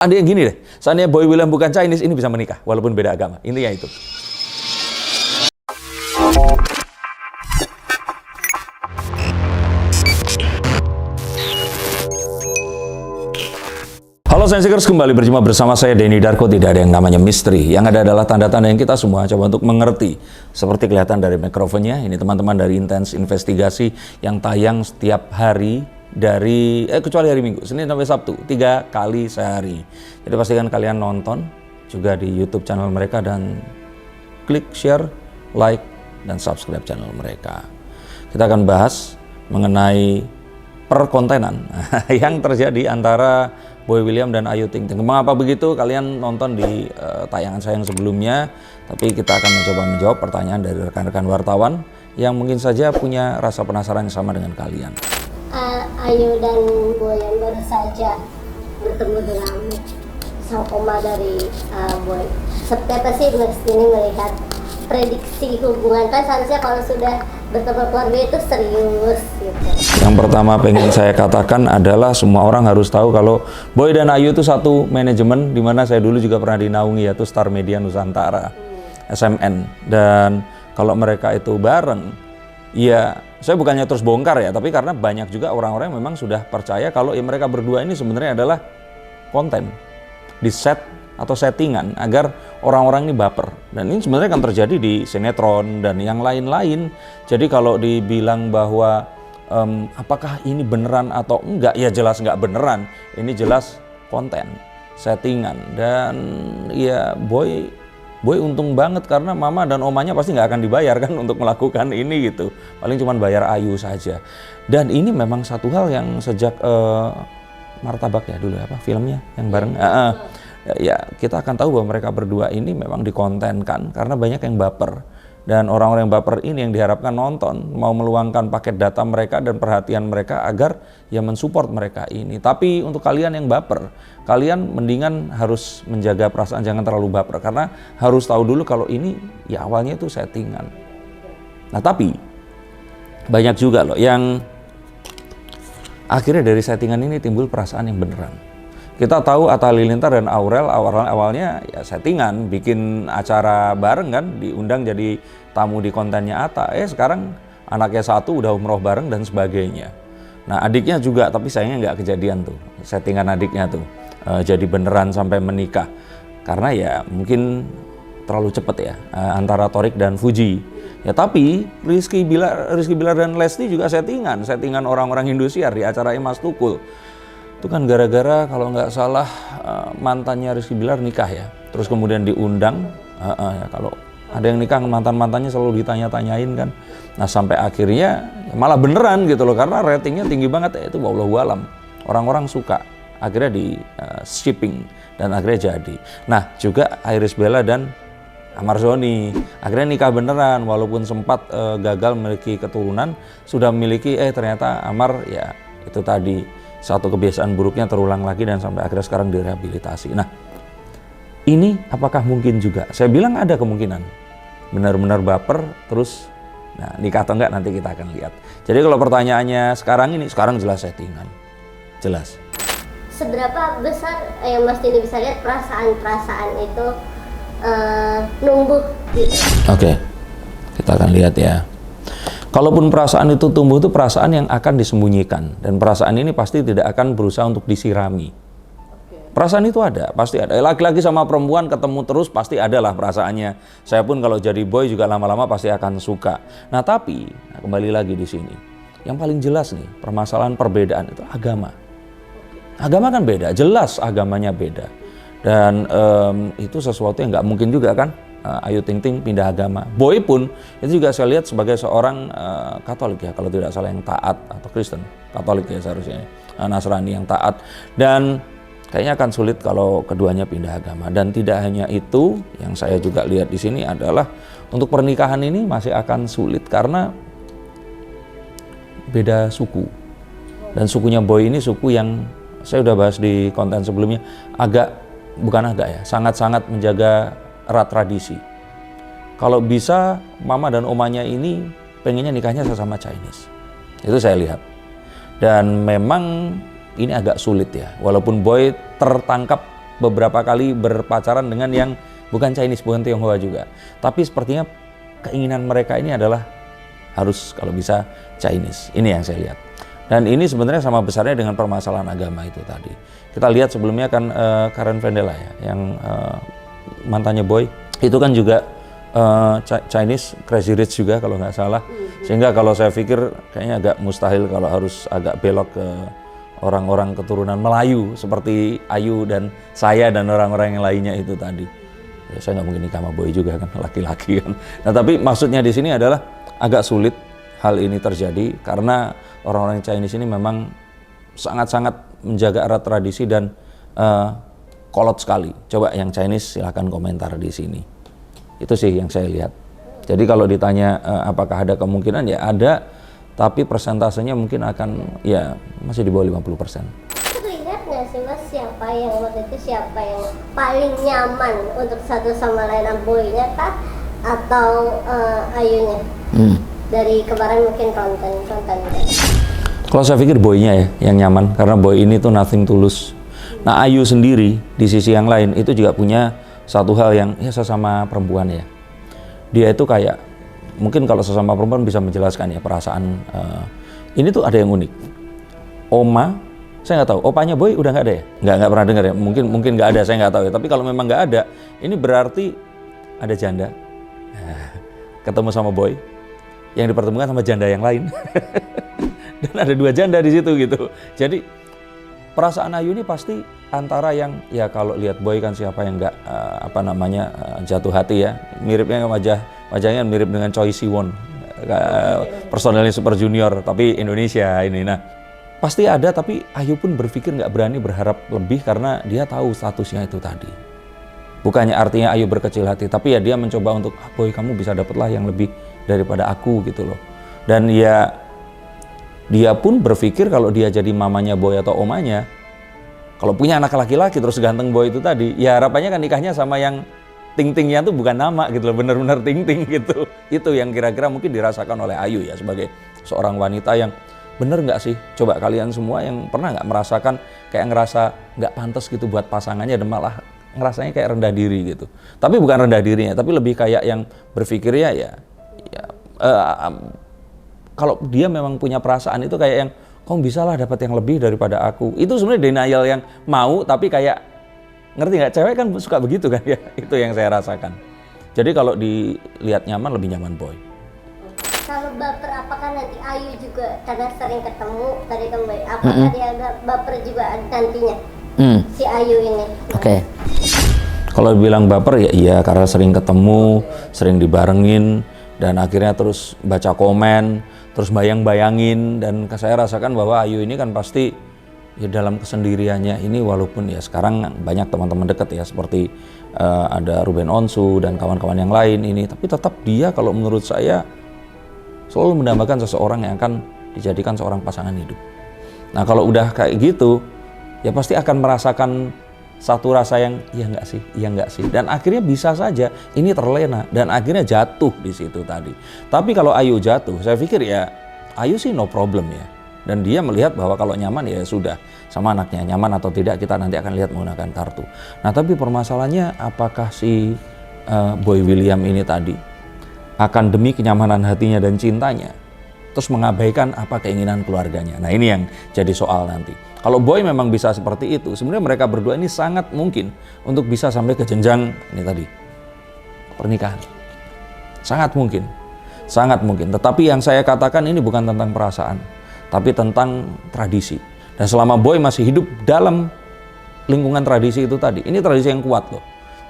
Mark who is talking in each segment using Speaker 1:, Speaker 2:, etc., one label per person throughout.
Speaker 1: Ada yang gini deh, seandainya Boy William bukan Chinese, ini bisa menikah walaupun beda agama. Intinya itu. Halo Sensikers, kembali berjumpa bersama saya Denny Darko. Tidak ada yang namanya misteri. Yang ada adalah tanda-tanda yang kita semua coba untuk mengerti. Seperti kelihatan dari mikrofonnya, ini teman-teman dari Intens Investigasi yang tayang setiap hari dari kecuali hari Minggu, Senin sampai Sabtu, 3 kali sehari. Jadi pastikan kalian nonton juga di YouTube channel mereka dan klik share, like, dan subscribe channel mereka. Kita akan bahas mengenai perkontenan yang terjadi antara Boy William dan Ayu Ting Ting. Mengapa begitu? Kalian nonton di tayangan saya yang sebelumnya, tapi kita akan mencoba menjawab pertanyaan dari rekan-rekan wartawan yang mungkin saja punya rasa penasaran yang sama dengan kalian.
Speaker 2: Ayu dan Boy yang baru saja bertemu dengan sang oma dari Boy. Seperti apa sih Mas ini melihat prediksi hubungan? Kan seharusnya kalau sudah bertemu keluarga itu serius gitu.
Speaker 1: Yang pertama pengen saya katakan adalah semua orang harus tahu kalau Boy dan Ayu itu satu manajemen, di mana saya dulu juga pernah dinaungi, yaitu Star Media Nusantara, SMN. Dan kalau mereka itu bareng, ya saya bukannya terus bongkar ya, tapi karena banyak juga orang-orang yang memang sudah percaya kalau ya mereka berdua ini sebenarnya adalah konten di set atau settingan agar orang-orang ini baper. Dan ini sebenarnya kan terjadi di sinetron dan yang lain-lain. Jadi kalau dibilang bahwa apakah ini beneran atau enggak, ya jelas enggak beneran. Ini jelas konten, settingan. Dan ya Boy untung banget karena mama dan omanya pasti nggak akan dibayar kan untuk melakukan ini gitu. Paling cuma bayar Ayu saja. Dan ini memang satu hal yang sejak Martabak ya dulu apa filmnya yang bareng. Ya kita akan tahu bahwa mereka berdua ini memang dikontenkan karena banyak yang baper. Dan orang-orang yang baper ini yang diharapkan nonton, mau meluangkan paket data mereka dan perhatian mereka agar ya mensupport mereka ini. Tapi untuk kalian yang baper, kalian mendingan harus menjaga perasaan, jangan terlalu baper. Karena harus tahu dulu kalau ini ya awalnya itu settingan. Nah tapi banyak juga loh yang akhirnya dari settingan ini timbul perasaan yang beneran. Kita tahu Atta Halilintar dan Aurel awalnya ya settingan, bikin acara bareng kan, diundang jadi tamu di kontennya Atta. Sekarang anaknya satu udah umroh bareng dan sebagainya. Nah adiknya juga, tapi sayangnya nggak kejadian tuh, settingan adiknya tuh jadi beneran sampai menikah. Karena ya mungkin terlalu cepet ya antara Torik dan Fuji. Ya tapi Rizky Bilar dan Lesti juga settingan orang-orang Indosiar di acara Mas Tukul. Itu kan gara-gara kalau nggak salah mantannya Rizky Bilar nikah ya, terus kemudian diundang. Ya, kalau ada yang nikah mantannya selalu ditanya-tanyain kan. Nah sampai akhirnya ya malah beneran gitu loh, karena ratingnya tinggi banget. Itu wallahu alam, orang-orang suka, akhirnya di shipping dan akhirnya jadi. Nah juga Iris Bella dan Amar Zoni akhirnya nikah beneran, walaupun sempat gagal memiliki keturunan, sudah memiliki ternyata Amar ya itu tadi satu kebiasaan buruknya terulang lagi dan sampai akhirnya sekarang direhabilitasi. Nah ini apakah mungkin juga? Saya bilang ada kemungkinan benar-benar baper terus nikah atau enggak, nanti kita akan lihat. Jadi kalau pertanyaannya sekarang jelas settingan, jelas.
Speaker 2: Seberapa besar yang Mas Dini bisa lihat perasaan itu numbuh gitu? Oke,
Speaker 1: kita akan lihat ya. Kalaupun perasaan itu tumbuh, itu perasaan yang akan disembunyikan. Dan perasaan ini pasti tidak akan berusaha untuk disirami. Perasaan itu ada, pasti ada. Laki-laki sama perempuan ketemu terus, pasti ada lah perasaannya. Saya pun kalau jadi boy juga lama-lama pasti akan suka. Nah tapi, kembali lagi di sini. Yang paling jelas nih, permasalahan perbedaan itu agama. Agama kan beda, jelas agamanya beda. Dan itu sesuatu yang nggak mungkin juga kan. Ayu Ting Ting pindah agama. Boy pun itu juga saya lihat sebagai seorang Katolik ya, kalau tidak salah yang taat, atau Kristen, Katolik ya seharusnya, Nasrani yang taat. Dan kayaknya akan sulit kalau keduanya pindah agama. Dan tidak hanya itu, yang saya juga lihat di sini adalah untuk pernikahan ini masih akan sulit karena beda suku. Dan sukunya Boy ini suku yang saya udah bahas di konten sebelumnya, sangat-sangat menjaga erat tradisi. Kalau bisa mama dan omanya ini pengennya nikahnya sesama Chinese. Itu saya lihat. Dan memang ini agak sulit ya. Walaupun Boy tertangkap beberapa kali berpacaran dengan yang bukan Chinese, bukan Tionghoa juga. Tapi sepertinya keinginan mereka ini adalah harus kalau bisa Chinese. Ini yang saya lihat. Dan ini sebenarnya sama besarnya dengan permasalahan agama itu tadi. Kita lihat sebelumnya kan Karen Vendela ya, yang mantannya Boy, itu kan juga Chinese, Crazy Rich juga kalau nggak salah. Sehingga kalau saya pikir kayaknya agak mustahil kalau harus agak belok ke orang-orang keturunan Melayu seperti Ayu dan saya dan orang-orang yang lainnya itu tadi. Ya, saya nggak mungkin nikah sama Boy juga kan, laki-laki kan. Nah tapi maksudnya di sini adalah agak sulit hal ini terjadi karena orang-orang Chinese ini memang sangat-sangat menjaga erat tradisi dan kolot sekali. Coba yang Chinese silahkan komentar di sini. Itu sih yang saya lihat. Jadi kalau ditanya apakah ada kemungkinan, ya ada, tapi persentasenya mungkin akan ya masih di bawah 50%.
Speaker 2: Terlihat nggak sih Mas siapa yang paling nyaman untuk satu sama lain, Boy-nya kah atau Ayunya? Dari kemarin mungkin konten.
Speaker 1: Kalau saya pikir Boy-nya ya yang nyaman, karena Boy ini tuh nothing tulus. Nah Ayu sendiri di sisi yang lain itu juga punya satu hal yang ya sesama perempuan ya. Dia itu kayak, mungkin kalau sesama perempuan bisa menjelaskan ya perasaan, ini tuh ada yang unik. Oma, saya nggak tahu, opanya Boy udah nggak ada ya? Nggak pernah dengar ya, mungkin nggak ada, saya nggak tahu ya. Tapi kalau memang nggak ada, ini berarti ada janda ketemu sama Boy, yang dipertemukan sama janda yang lain. Dan ada 2 janda di situ gitu. Jadi perasaan Ayu ini pasti antara yang ya kalau lihat Boy kan siapa yang nggak jatuh hati ya. Miripnya wajahnya mirip dengan Choi Siwon, personelnya Super Junior tapi Indonesia ini. Nah pasti ada, tapi Ayu pun berpikir nggak berani berharap lebih karena dia tahu statusnya itu tadi. Bukannya artinya Ayu berkecil hati, tapi ya dia mencoba untuk Boy kamu bisa dapatlah yang lebih daripada aku gitu loh. Dan ya dia pun berpikir kalau dia jadi mamanya Boy atau omanya, kalau punya anak laki-laki terus ganteng Boy itu tadi, ya harapannya kan nikahnya sama yang ting-tingnya tuh bukan nama gitu loh, bener-bener ting-ting gitu. Itu yang kira-kira mungkin dirasakan oleh Ayu ya sebagai seorang wanita yang bener nggak sih? Coba kalian semua yang pernah nggak merasakan kayak ngerasa nggak pantas gitu buat pasangannya dan malah ngerasanya kayak rendah diri gitu. Tapi bukan rendah dirinya, tapi lebih kayak yang berpikirnya ya kalau dia memang punya perasaan itu kayak yang kamu bisa lah dapat yang lebih daripada aku. Itu sebenarnya denial yang mau, tapi kayak ngerti nggak? Cewek kan suka begitu kan ya. Itu yang saya rasakan. Jadi kalau dilihat nyaman, lebih nyaman Boy.
Speaker 2: Kalau baper, apakah nanti Ayu juga karena sering ketemu tadi kan Boy? Apakah dia ada baper juga nantinya? Si Ayu ini.
Speaker 1: Oke. Kalau bilang baper ya iya, karena sering ketemu, sering dibarengin, dan akhirnya terus baca komen, terus bayang-bayangin, dan saya rasakan bahwa Ayu ini kan pasti ya dalam kesendiriannya ini, walaupun ya sekarang banyak teman-teman dekat ya seperti ada Ruben Onsu dan kawan-kawan yang lain ini, tapi tetap dia kalau menurut saya selalu mendambakan seseorang yang akan dijadikan seorang pasangan hidup. Nah kalau udah kayak gitu ya pasti akan merasakan satu rasa yang iya nggak sih, dan akhirnya bisa saja ini terlena dan akhirnya jatuh di situ tadi. Tapi kalau Ayu jatuh, saya pikir ya Ayu sih no problem ya, dan dia melihat bahwa kalau nyaman ya sudah sama anaknya, nyaman atau tidak kita nanti akan lihat menggunakan kartu. Nah tapi permasalahannya apakah si Boy William ini tadi akan demi kenyamanan hatinya dan cintanya terus mengabaikan apa keinginan keluarganya. Nah ini yang jadi soal nanti. Kalau Boy memang bisa seperti itu, sebenarnya mereka berdua ini sangat mungkin untuk bisa sampai ke jenjang ini tadi, pernikahan. Sangat mungkin. Tetapi yang saya katakan ini bukan tentang perasaan, tapi tentang tradisi. Dan selama Boy masih hidup dalam lingkungan tradisi itu tadi, ini tradisi yang kuat loh.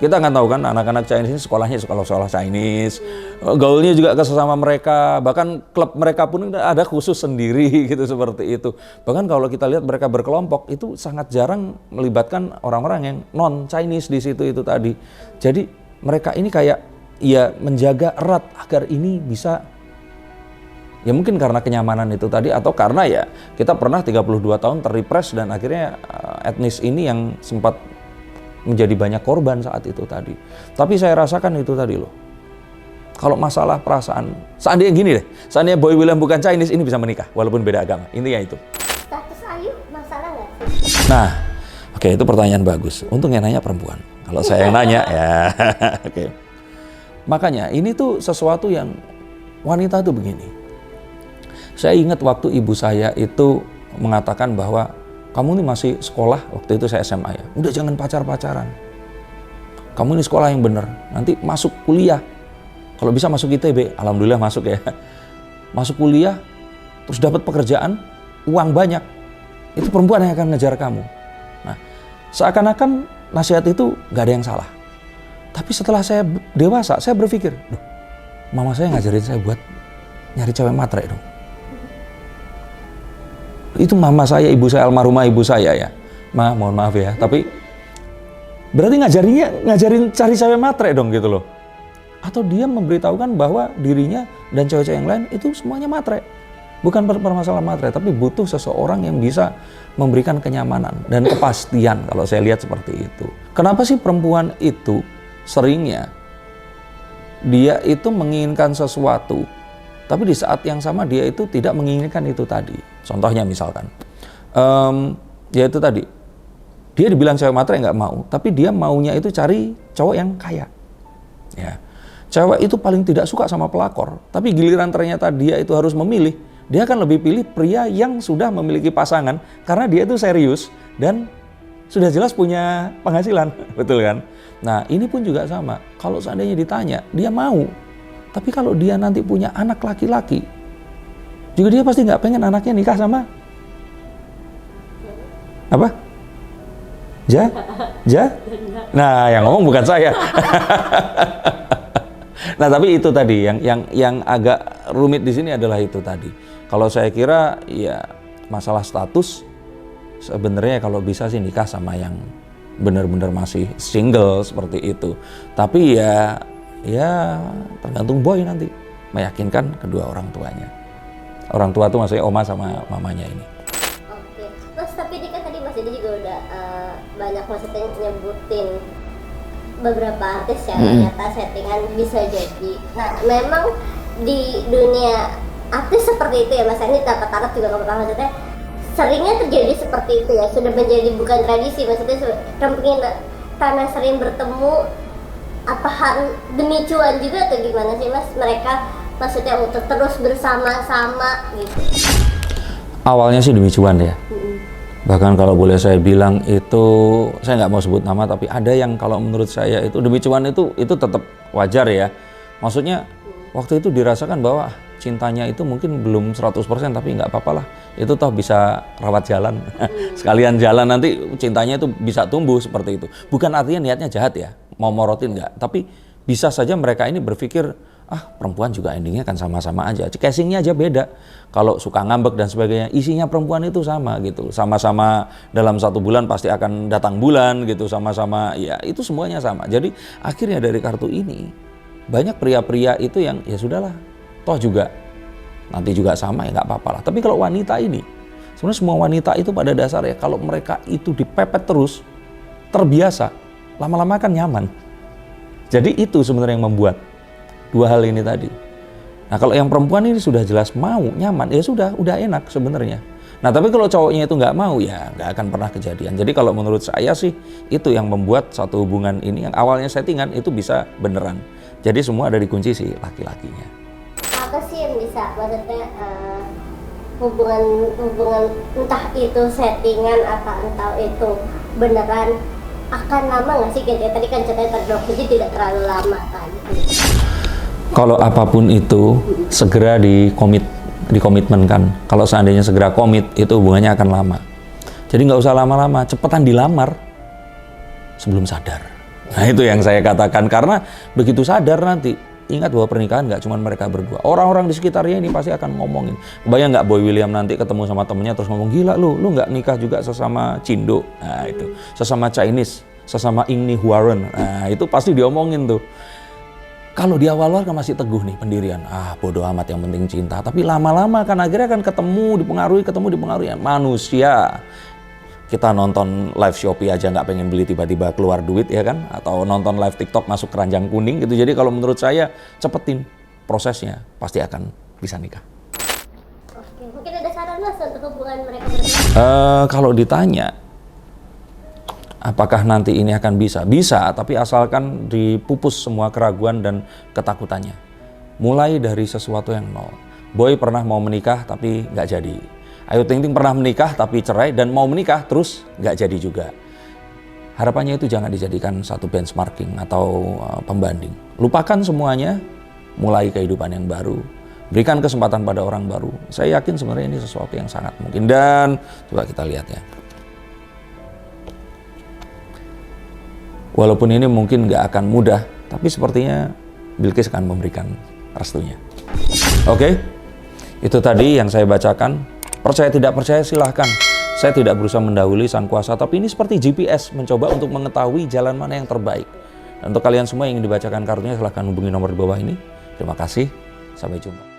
Speaker 1: Kita nggak tahu kan anak-anak Chinese ini sekolahnya sekolah Chinese, gaulnya juga ke sesama mereka, bahkan klub mereka pun ada khusus sendiri gitu seperti itu. Bahkan kalau kita lihat mereka berkelompok itu sangat jarang melibatkan orang-orang yang non Chinese di situ itu tadi. Jadi mereka ini kayak ya menjaga erat agar ini bisa, ya mungkin karena kenyamanan itu tadi atau karena ya kita pernah 32 tahun terrepress dan akhirnya etnis ini yang sempat menjadi banyak korban saat itu tadi. Tapi saya rasakan itu tadi loh. Kalau masalah perasaan, seandainya gini deh, seandainya Boy William bukan Chinese ini bisa menikah walaupun beda agama. Intinya itu.
Speaker 2: Status Ayu masalah nggak sih?
Speaker 1: Nah, Oke, itu pertanyaan bagus. Untung yang nanya perempuan. Kalau saya yang nanya, ya oke. Makanya ini tuh sesuatu yang wanita tuh begini. Saya ingat waktu ibu saya itu mengatakan bahwa kamu ini masih sekolah, waktu itu saya SMA ya. Udah jangan pacar-pacaran. Kamu ini sekolah yang bener, nanti masuk kuliah. Kalau bisa masuk ITB, alhamdulillah masuk ya. Masuk kuliah, terus dapat pekerjaan, uang banyak. Itu perempuan yang akan ngejar kamu. Nah, seakan-akan nasihat itu gak ada yang salah. Tapi setelah saya dewasa, saya berpikir, loh, mama saya ngajarin saya buat nyari cewek matre dong. Itu mama saya, ibu saya, almarhumah ibu saya ya. Mohon maaf ya, tapi berarti ngajarin cari cewek matre dong gitu loh. Atau dia memberitahukan bahwa dirinya dan cewek-cewek yang lain itu semuanya matre. Bukan permasalahan matre, tapi butuh seseorang yang bisa memberikan kenyamanan dan kepastian kalau saya lihat seperti itu. Kenapa sih perempuan itu seringnya dia itu menginginkan sesuatu, tapi di saat yang sama dia itu tidak menginginkan itu tadi. Contohnya misalkan, ya itu tadi, dia dibilang cewek matre nggak mau, tapi dia maunya itu cari cowok yang kaya. Ya. Cewek itu paling tidak suka sama pelakor, tapi giliran ternyata dia itu harus memilih, dia akan lebih pilih pria yang sudah memiliki pasangan karena dia itu serius dan sudah jelas punya penghasilan, betul kan? Nah ini pun juga sama, kalau seandainya ditanya, dia mau, tapi kalau dia nanti punya anak laki-laki, juga dia pasti nggak pengen anaknya nikah sama apa? Nah yang ngomong bukan saya. Nah tapi itu tadi yang agak rumit di sini adalah itu tadi. Kalau saya kira ya masalah status sebenarnya kalau bisa sih nikah sama yang benar-benar masih single seperti itu. Tapi ya tergantung boy nanti meyakinkan kedua orang tuanya. Orang tua tuh maksudnya oma sama mamanya ini.
Speaker 2: Oke, Mas tapi ini kan tadi Mas Didi juga udah banyak maksudnya nyebutin beberapa artis yang ternyata settingan bisa jadi. Nah memang di dunia artis seperti itu ya Mas, ini dapat taraf juga nggak pernah maksudnya seringnya terjadi seperti itu ya, sudah menjadi bukan tradisi maksudnya karena sering bertemu apa harus demi cuan juga atau gimana sih Mas mereka maksudnya untuk terus bersama-sama gitu?
Speaker 1: Awalnya sih demi cuan ya. Bahkan kalau boleh saya bilang itu, saya nggak mau sebut nama, tapi ada yang kalau menurut saya itu demi cuan itu tetap wajar ya. Maksudnya waktu itu dirasakan bahwa cintanya itu mungkin belum 100% tapi nggak apa-apa lah. Itu toh bisa rawat jalan. Sekalian jalan nanti cintanya itu bisa tumbuh seperti itu. Bukan artinya niatnya jahat ya, mau morotin nggak. Tapi bisa saja mereka ini berpikir, perempuan juga endingnya kan sama-sama aja. Casingnya aja beda. Kalau suka ngambek dan sebagainya, isinya perempuan itu sama gitu. Sama-sama dalam 1 bulan pasti akan datang bulan gitu. Sama-sama, ya itu semuanya sama. Jadi akhirnya dari kartu ini, banyak pria-pria itu yang ya sudahlah, toh juga nanti juga sama ya nggak apa-apa lah. Tapi kalau wanita ini, sebenarnya semua wanita itu pada dasarnya kalau mereka itu dipepet terus, terbiasa, lama-lama kan nyaman. Jadi itu sebenarnya yang membuat dua hal ini tadi. Nah kalau yang perempuan ini sudah jelas mau, nyaman, ya sudah, udah enak sebenarnya. Nah tapi kalau cowoknya itu nggak mau, ya nggak akan pernah kejadian. Jadi kalau menurut saya sih, itu yang membuat satu hubungan ini, yang awalnya settingan, itu bisa beneran. Jadi semua ada dikunci si laki-lakinya.
Speaker 2: Apa sih yang bisa, maksudnya hubungan entah itu settingan atau entah itu beneran, akan lama nggak sih? Kayak tadi kan ceritanya jadi tidak terlalu lama kan.
Speaker 1: Kalau apapun itu segera dikomitmenkan. Kalau seandainya segera komit, itu hubungannya akan lama. Jadi nggak usah lama-lama, cepetan dilamar sebelum sadar. Nah itu yang saya katakan, karena begitu sadar nanti, ingat bahwa pernikahan nggak cuma mereka berdua. Orang-orang di sekitarnya ini pasti akan ngomongin. Bayang nggak Boy William nanti ketemu sama temennya terus ngomong, gila lu nggak nikah juga sesama Cindo. Nah itu, sesama Chinese, sesama Ingni Huaren. Nah itu pasti diomongin tuh. Kalau di awal-awal kan masih teguh nih pendirian, bodo amat yang penting cinta. Tapi lama-lama kan akhirnya kan ketemu dipengaruhi. Manusia. Kita nonton live Shopee aja nggak pengen beli tiba-tiba keluar duit ya kan? Atau nonton live TikTok masuk keranjang kuning gitu. Jadi kalau menurut saya cepetin prosesnya, pasti akan bisa nikah.
Speaker 2: Oke, mungkin ada saran Mas untuk hubungan mereka berdua?
Speaker 1: Kalau ditanya, Apakah nanti ini akan bisa? Bisa, tapi asalkan dipupus semua keraguan dan ketakutannya. Mulai dari sesuatu yang nol. Boy pernah mau menikah tapi nggak jadi. Ayu Ting Ting pernah menikah tapi cerai dan mau menikah terus nggak jadi juga. Harapannya itu jangan dijadikan satu benchmarking atau pembanding. Lupakan semuanya, mulai kehidupan yang baru. Berikan kesempatan pada orang baru. Saya yakin sebenarnya ini sesuatu yang sangat mungkin. Dan coba kita lihat ya. Walaupun ini mungkin nggak akan mudah, tapi sepertinya Bilqis akan memberikan restunya. Oke, itu tadi yang saya bacakan. Percaya tidak percaya silahkan. Saya tidak berusaha mendahului sang kuasa, tapi ini seperti GPS, mencoba untuk mengetahui jalan mana yang terbaik. Dan untuk kalian semua yang ingin dibacakan kartunya, silahkan hubungi nomor di bawah ini. Terima kasih, sampai jumpa.